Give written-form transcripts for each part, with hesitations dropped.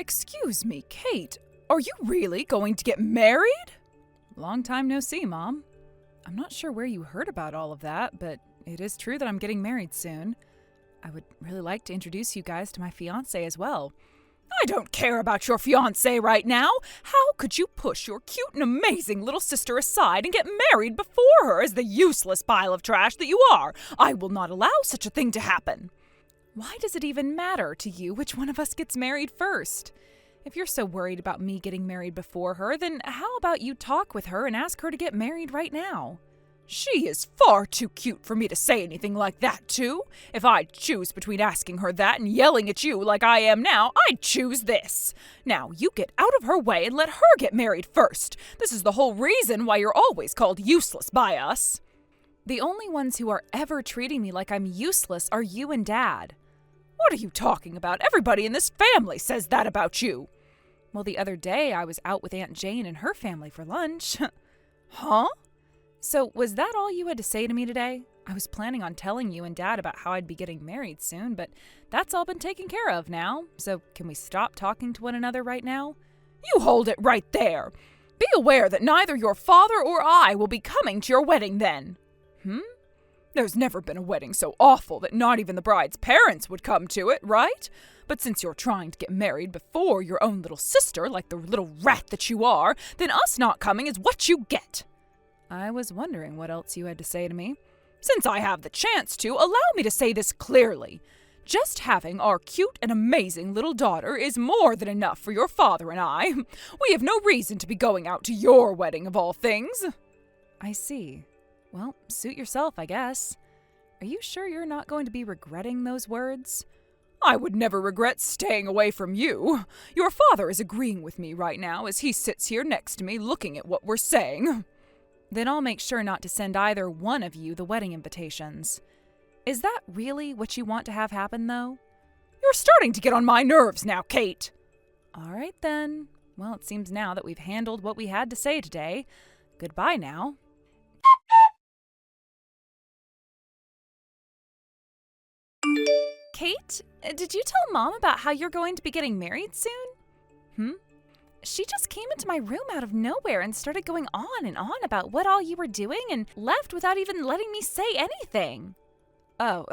Excuse me, Kate, are you really going to get married? Long time no see, Mom. I'm not sure where you heard about all of that, but it is true that I'm getting married soon. I would really like to introduce you guys to my fiancé as well. I don't care about your fiancé right now. How could you push your cute and amazing little sister aside and get married before her as the useless pile of trash that you are? I will not allow such a thing to happen. Why does it even matter to you which one of us gets married first? If you're so worried about me getting married before her, then how about you talk with her and ask her to get married right now? She is far too cute for me to say anything like that to. If I'd choose between asking her that and yelling at you like I am now, I'd choose this. Now, you get out of her way and let her get married first. This is the whole reason why you're always called useless by us. The only ones who are ever treating me like I'm useless are you and Dad. What are you talking about? Everybody in this family says that about you. Well, the other day I was out with Aunt Jane and her family for lunch. Huh? So was that all you had to say to me today? I was planning on telling you and Dad about how I'd be getting married soon, but that's all been taken care of now. So can we stop talking to one another right now? You hold it right there. Be aware that neither your father or I will be coming to your wedding then. There's never been a wedding so awful that not even the bride's parents would come to it, right? But since you're trying to get married before your own little sister, like the little rat that you are, then us not coming is what you get. I was wondering what else you had to say to me. Since I have the chance to, allow me to say this clearly. Just having our cute and amazing little daughter is more than enough for your father and I. We have no reason to be going out to your wedding of all things. I see. Well, suit yourself, I guess. Are you sure you're not going to be regretting those words? I would never regret staying away from you. Your father is agreeing with me right now as he sits here next to me looking at what we're saying. Then I'll make sure not to send either one of you the wedding invitations. Is that really what you want to have happen, though? You're starting to get on my nerves now, Kate. All right, then. Well, it seems now that we've handled what we had to say today. Goodbye now. Kate, did you tell Mom about how you're going to be getting married soon? She just came into my room out of nowhere and started going on and on about what all you were doing and left without even letting me say anything. Oh,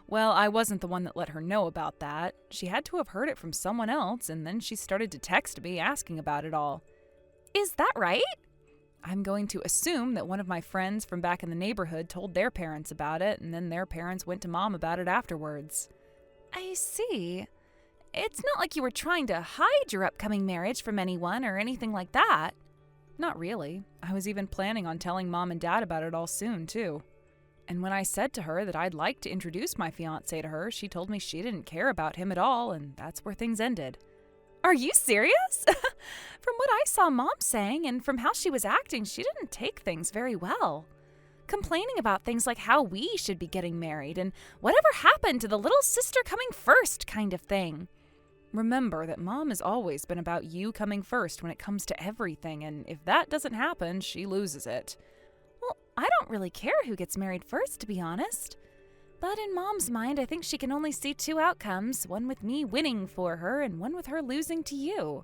well, I wasn't the one that let her know about that. She had to have heard it from someone else, and then she started to text me asking about it all. Is that right? I'm going to assume that one of my friends from back in the neighborhood told their parents about it, and then their parents went to Mom about it afterwards. I see. It's not like you were trying to hide your upcoming marriage from anyone or anything like that. Not really. I was even planning on telling Mom and Dad about it all soon, too. And when I said to her that I'd like to introduce my fiancé to her, she told me she didn't care about him at all, and that's where things ended. Are you serious? From what I saw Mom saying and from how she was acting, she didn't take things very well. Complaining about things like how we should be getting married and whatever happened to the little sister coming first kind of thing. Remember that Mom has always been about you coming first when it comes to everything, and if that doesn't happen, she loses it. Well, I don't really care who gets married first, to be honest. But in Mom's mind, I think she can only see two outcomes, one with me winning for her and one with her losing to you.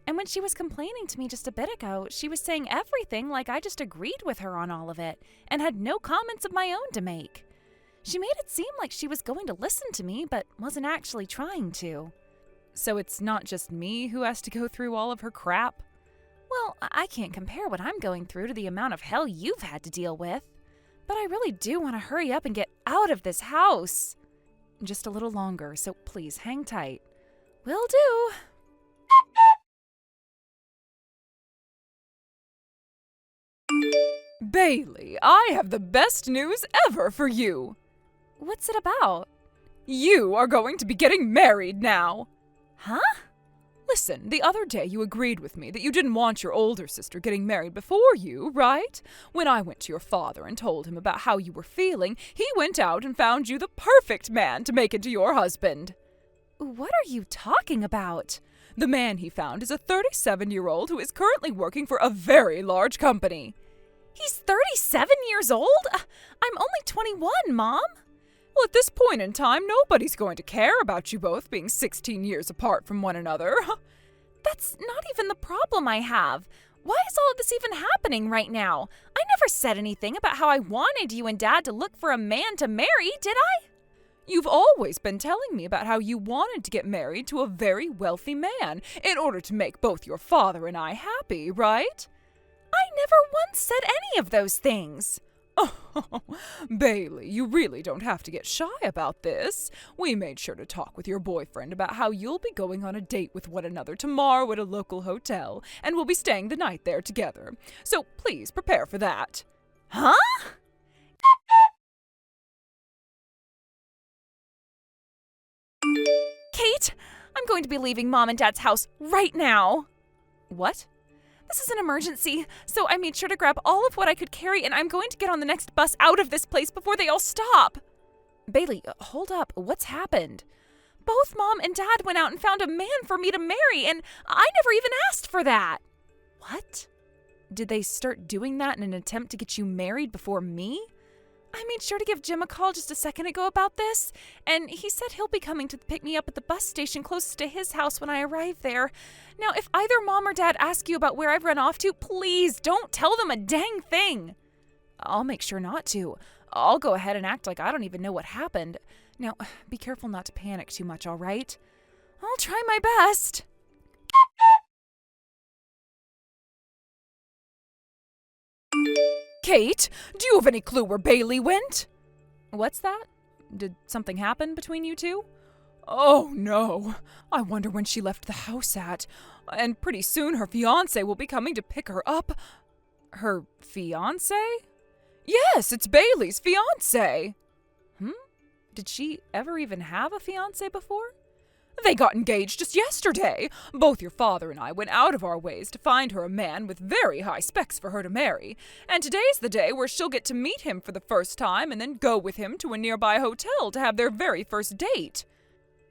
And when she was complaining to me just a bit ago, she was saying everything like I just agreed with her on all of it and had no comments of my own to make. She made it seem like she was going to listen to me, but wasn't actually trying to. So it's not just me who has to go through all of her crap? Well, I can't compare what I'm going through to the amount of hell you've had to deal with. But I really do want to hurry up and get out of this house. Just a little longer, so please hang tight. Will do. Bailey, I have the best news ever for you. What's it about? You are going to be getting married now. Huh? Listen, the other day you agreed with me that you didn't want your older sister getting married before you, right? When I went to your father and told him about how you were feeling, he went out and found you the perfect man to make into your husband. What are you talking about? The man he found is a 37-year-old who is currently working for a very large company. He's 37 years old? I'm only 21, Mom. Well, at this point in time, nobody's going to care about you both being 16 years apart from one another. That's not even the problem I have. Why is all of this even happening right now? I never said anything about how I wanted you and Dad to look for a man to marry, did I? You've always been telling me about how you wanted to get married to a very wealthy man in order to make both your father and I happy, right? I never once said any of those things. Oh, Bailey, you really don't have to get shy about this. We made sure to talk with your boyfriend about how you'll be going on a date with one another tomorrow at a local hotel, and we'll be staying the night there together. So please prepare for that. Huh? Kate, I'm going to be leaving Mom and Dad's house right now. What? This is an emergency, so I made sure to grab all of what I could carry, and I'm going to get on the next bus out of this place before they all stop. Bailey, hold up. What's happened? Both Mom and Dad went out and found a man for me to marry, and I never even asked for that. What? Did they start doing that in an attempt to get you married before me? I made sure to give Jim a call just a second ago about this, and he said he'll be coming to pick me up at the bus station closest to his house when I arrive there. Now, if either Mom or Dad ask you about where I've run off to, please don't tell them a dang thing. I'll make sure not to. I'll go ahead and act like I don't even know what happened. Now, be careful not to panic too much, all right? I'll try my best. Kate, do you have any clue where Bailey went? What's that? Did something happen between you two? Oh, no. I wonder when she left the house at. And pretty soon her fiancé will be coming to pick her up. Her fiancé? Yes, it's Bailey's fiancé. Did she ever even have a fiancé before? They got engaged just yesterday. Both your father and I went out of our ways to find her a man with very high specs for her to marry. And today's the day where she'll get to meet him for the first time and then go with him to a nearby hotel to have their very first date.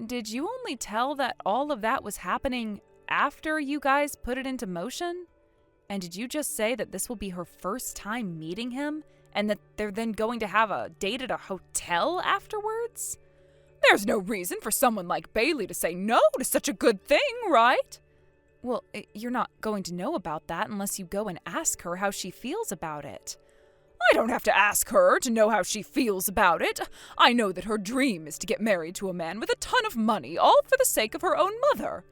Did you only tell that all of that was happening after you guys put it into motion? And did you just say that this will be her first time meeting him and that they're then going to have a date at a hotel afterwards? There's no reason for someone like Bailey to say no to such a good thing, right? Well, you're not going to know about that unless you go and ask her how she feels about it. I don't have to ask her to know how she feels about it. I know that her dream is to get married to a man with a ton of money, all for the sake of her own mother.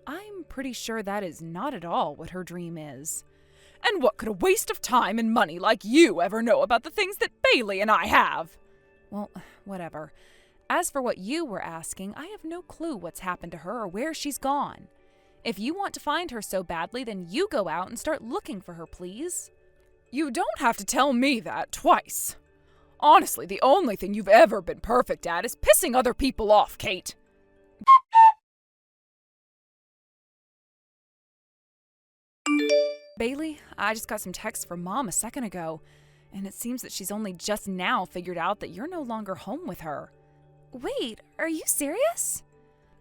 I'm pretty sure that is not at all what her dream is. And what could a waste of time and money like you ever know about the things that Bailey and I have? Well, whatever. As for what you were asking, I have no clue what's happened to her or where she's gone. If you want to find her so badly, then you go out and start looking for her, please. You don't have to tell me that twice. Honestly, the only thing you've ever been perfect at is pissing other people off, Kate. Bailey, I just got some texts from Mom a second ago, and it seems that she's only just now figured out that you're no longer home with her. Wait, are you serious?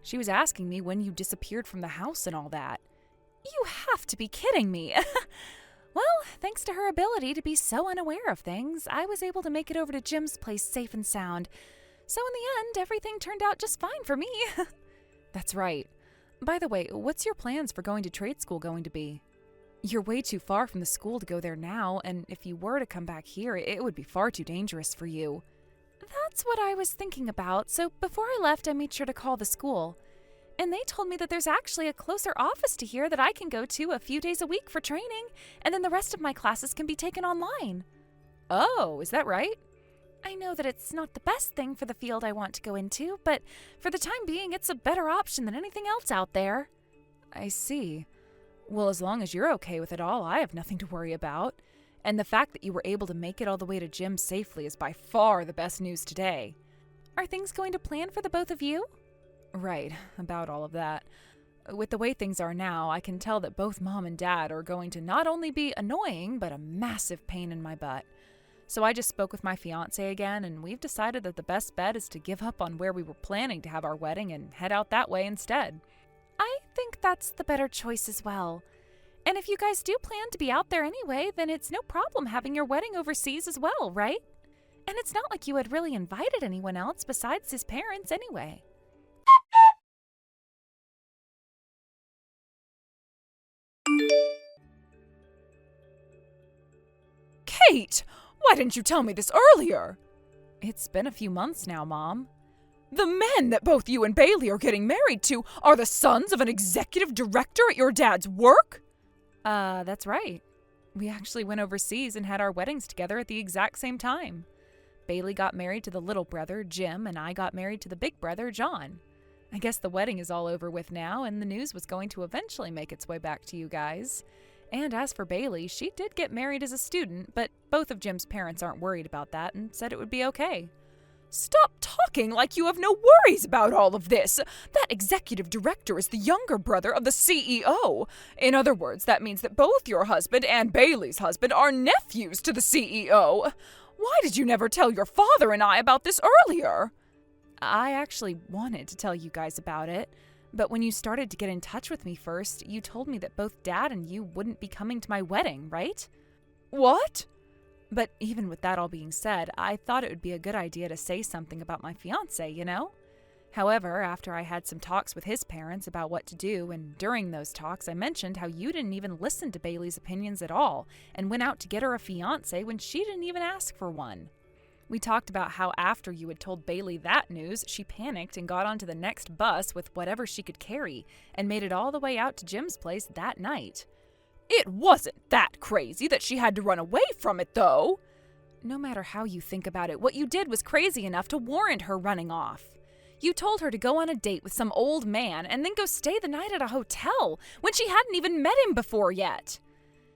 She was asking me when you disappeared from the house and all that. You have to be kidding me. Well, thanks to her ability to be so unaware of things, I was able to make it over to Jim's place safe and sound. So in the end, everything turned out just fine for me. That's right. By the way, what's your plans for going to trade school going to be? You're way too far from the school to go there now, and if you were to come back here, it would be far too dangerous for you. That's what I was thinking about, so before I left, I made sure to call the school. And they told me that there's actually a closer office to here that I can go to a few days a week for training, and then the rest of my classes can be taken online. Oh, is that right? I know that it's not the best thing for the field I want to go into, but for the time being, it's a better option than anything else out there. I see. Well, as long as you're okay with it all, I have nothing to worry about. And the fact that you were able to make it all the way to Jim safely is by far the best news today. Are things going to plan for the both of you? Right, about all of that. With the way things are now, I can tell that both Mom and Dad are going to not only be annoying, but a massive pain in my butt. So I just spoke with my fiancé again, and we've decided that the best bet is to give up on where we were planning to have our wedding and head out that way instead. I think that's the better choice as well. And if you guys do plan to be out there anyway, then it's no problem having your wedding overseas as well, right? And it's not like you had really invited anyone else besides his parents anyway. Kate! Why didn't you tell me this earlier? It's been a few months now, Mom. The men that both you and Bailey are getting married to are the sons of an executive director at your dad's work? That's right. We actually went overseas and had our weddings together at the exact same time. Bailey got married to the little brother, Jim, and I got married to the big brother, John. I guess the wedding is all over with now, and the news was going to eventually make its way back to you guys. And as for Bailey, she did get married as a student, but both of Jim's parents aren't worried about that and said it would be okay. Stop talking like you have no worries about all of this. That executive director is the younger brother of the CEO. In other words, that means that both your husband and Bailey's husband are nephews to the CEO. Why did you never tell your father and I about this earlier? I actually wanted to tell you guys about it, but when you started to get in touch with me first, you told me that both Dad and you wouldn't be coming to my wedding, right? What? But even with that all being said, I thought it would be a good idea to say something about my fiancé, you know? However, after I had some talks with his parents about what to do, and during those talks I mentioned how you didn't even listen to Bailey's opinions at all, and went out to get her a fiancé when she didn't even ask for one. We talked about how after you had told Bailey that news, she panicked and got onto the next bus with whatever she could carry, and made it all the way out to Jim's place that night. It wasn't that crazy that she had to run away from it, though. No matter how you think about it, what you did was crazy enough to warrant her running off. You told her to go on a date with some old man and then go stay the night at a hotel when she hadn't even met him before yet.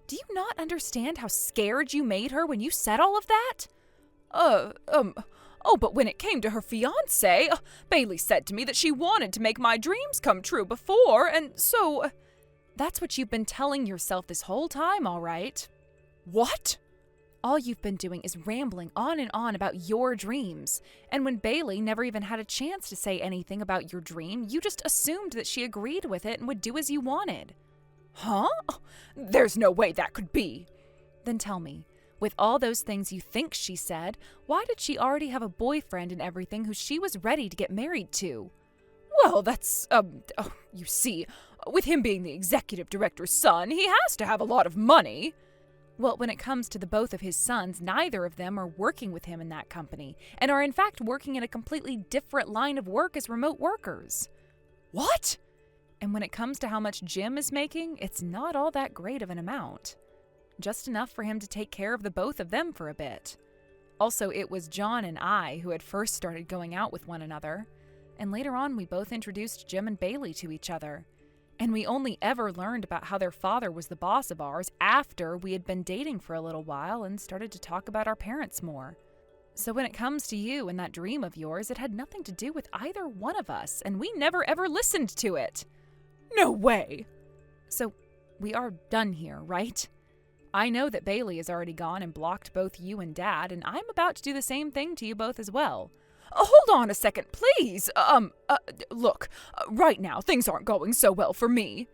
Do you not understand how scared you made her when you said all of that? But when it came to her fiancé, Bailey said to me that she wanted to make my dreams come true before, and so... That's what you've been telling yourself this whole time, all right? What? All you've been doing is rambling on and on about your dreams. And when Bailey never even had a chance to say anything about your dream, you just assumed that she agreed with it and would do as you wanted. Huh? There's no way that could be. Then tell me, with all those things you think she said, why did she already have a boyfriend and everything who she was ready to get married to? Well, that's, you see, with him being the executive director's son, he has to have a lot of money. Well, when it comes to the both of his sons, neither of them are working with him in that company, and are in fact working in a completely different line of work as remote workers. What? And when it comes to how much Jim is making, it's not all that great of an amount. Just enough for him to take care of the both of them for a bit. Also, it was John and I who had first started going out with one another, and later on we both introduced Jim and Bailey to each other. And we only ever learned about how their father was the boss of ours after we had been dating for a little while and started to talk about our parents more. So when it comes to you and that dream of yours, it had nothing to do with either one of us, and we never ever listened to it. No way. So we are done here, right? I know that Bailey has already gone and blocked both you and Dad, and I'm about to do the same thing to you both as well. Hold on a second, please. Look, right now things aren't going so well for me.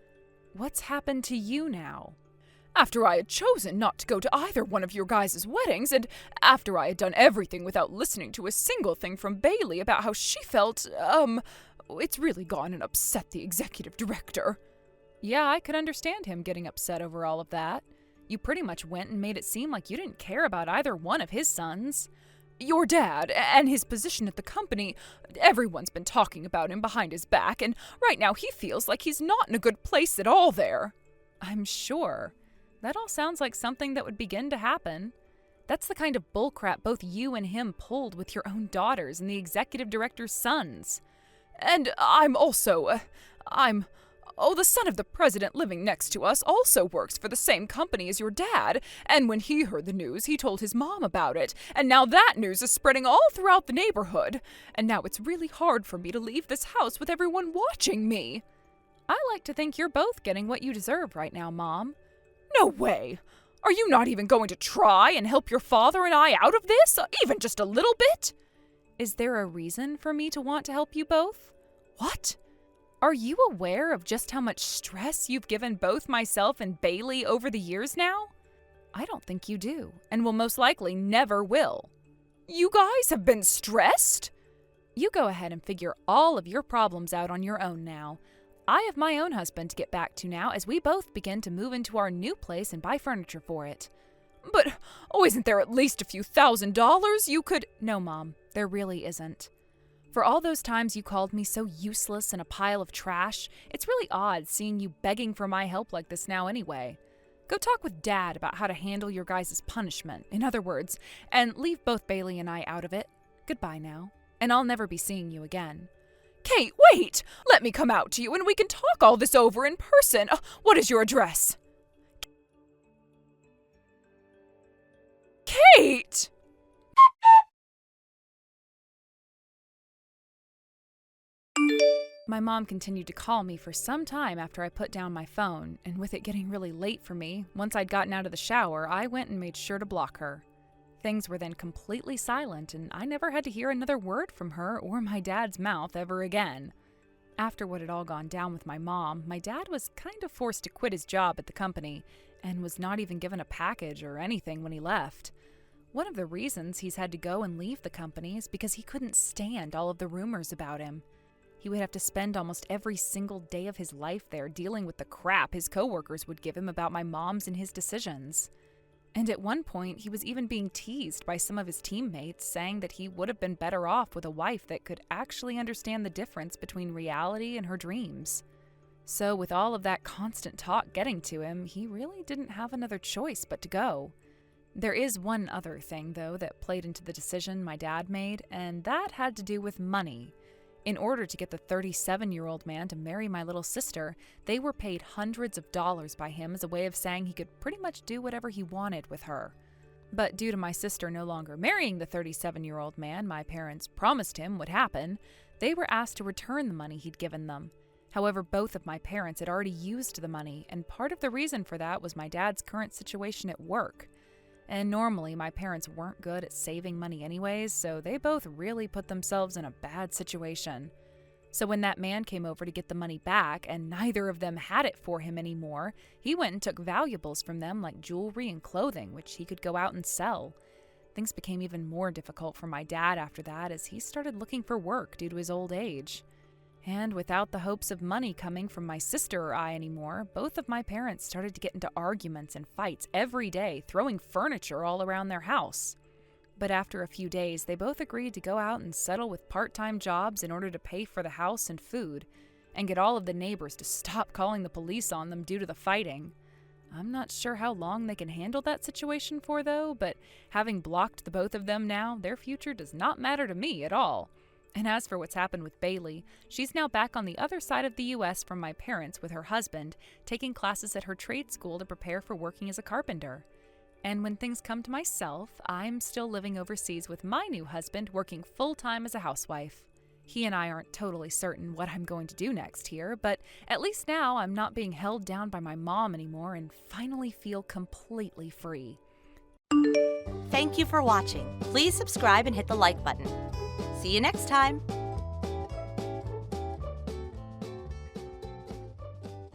What's happened to you now? After I had chosen not to go to either one of your guys' weddings, and after I had done everything without listening to a single thing from Bailey about how she felt, it's really gone and upset the executive director. Yeah, I could understand him getting upset over all of that. You pretty much went and made it seem like you didn't care about either one of his sons. Your dad, and his position at the company, everyone's been talking about him behind his back, and right now he feels like he's not in a good place at all there. I'm sure. That all sounds like something that would begin to happen. That's the kind of bullcrap both you and him pulled with your own daughters and the executive director's sons. And the son of the president living next to us also works for the same company as your dad, and when he heard the news, he told his mom about it, and now that news is spreading all throughout the neighborhood, and now it's really hard for me to leave this house with everyone watching me. I like to think you're both getting what you deserve right now, Mom. No way! Are you not even going to try and help your father and I out of this, even just a little bit? Is there a reason for me to want to help you both? What? Are you aware of just how much stress you've given both myself and Bailey over the years now? I don't think you do, and will most likely never will. You guys have been stressed? You go ahead and figure all of your problems out on your own now. I have my own husband to get back to now as we both begin to move into our new place and buy furniture for it. But, isn't there at least a few $1,000s you could— No, Mom, there really isn't. For all those times you called me so useless and a pile of trash, it's really odd seeing you begging for my help like this now anyway. Go talk with Dad about how to handle your guys' punishment, in other words, and leave both Bailey and I out of it. Goodbye now, and I'll never be seeing you again. Kate, wait! Let me come out to you and we can talk all this over in person. What is your address? Kate! My mom continued to call me for some time after I put down my phone, and with it getting really late for me, once I'd gotten out of the shower, I went and made sure to block her. Things were then completely silent, and I never had to hear another word from her or my dad's mouth ever again. After what had all gone down with my mom, my dad was kind of forced to quit his job at the company, and was not even given a package or anything when he left. One of the reasons he's had to go and leave the company is because he couldn't stand all of the rumors about him. He would have to spend almost every single day of his life there dealing with the crap his coworkers would give him about my mom's and his decisions. And at one point, he was even being teased by some of his teammates, saying that he would have been better off with a wife that could actually understand the difference between reality and her dreams. So with all of that constant talk getting to him, he really didn't have another choice but to go. There is one other thing, though, that played into the decision my dad made, and that had to do with money. In order to get the 37-year-old man to marry my little sister, they were paid hundreds of dollars by him as a way of saying he could pretty much do whatever he wanted with her. But due to my sister no longer marrying the 37-year-old man my parents promised him would happen, they were asked to return the money he'd given them. However, both of my parents had already used the money, and part of the reason for that was my dad's current situation at work. And normally my parents weren't good at saving money anyways, so they both really put themselves in a bad situation. So when that man came over to get the money back and neither of them had it for him anymore, he went and took valuables from them like jewelry and clothing, which he could go out and sell. Things became even more difficult for my dad after that as he started looking for work due to his old age. And without the hopes of money coming from my sister or I anymore, both of my parents started to get into arguments and fights every day, throwing furniture all around their house. But after a few days, they both agreed to go out and settle with part-time jobs in order to pay for the house and food, and get all of the neighbors to stop calling the police on them due to the fighting. I'm not sure how long they can handle that situation for, though, but having blocked the both of them now, their future does not matter to me at all. And as for what's happened with Bailey, she's now back on the other side of the U.S. from my parents with her husband, taking classes at her trade school to prepare for working as a carpenter. And when things come to myself, I'm still living overseas with my new husband, working full-time as a housewife. He and I aren't totally certain what I'm going to do next here, but at least now I'm not being held down by my mom anymore and finally feel completely free. Thank you for watching. Please subscribe and hit the like button. See you next time.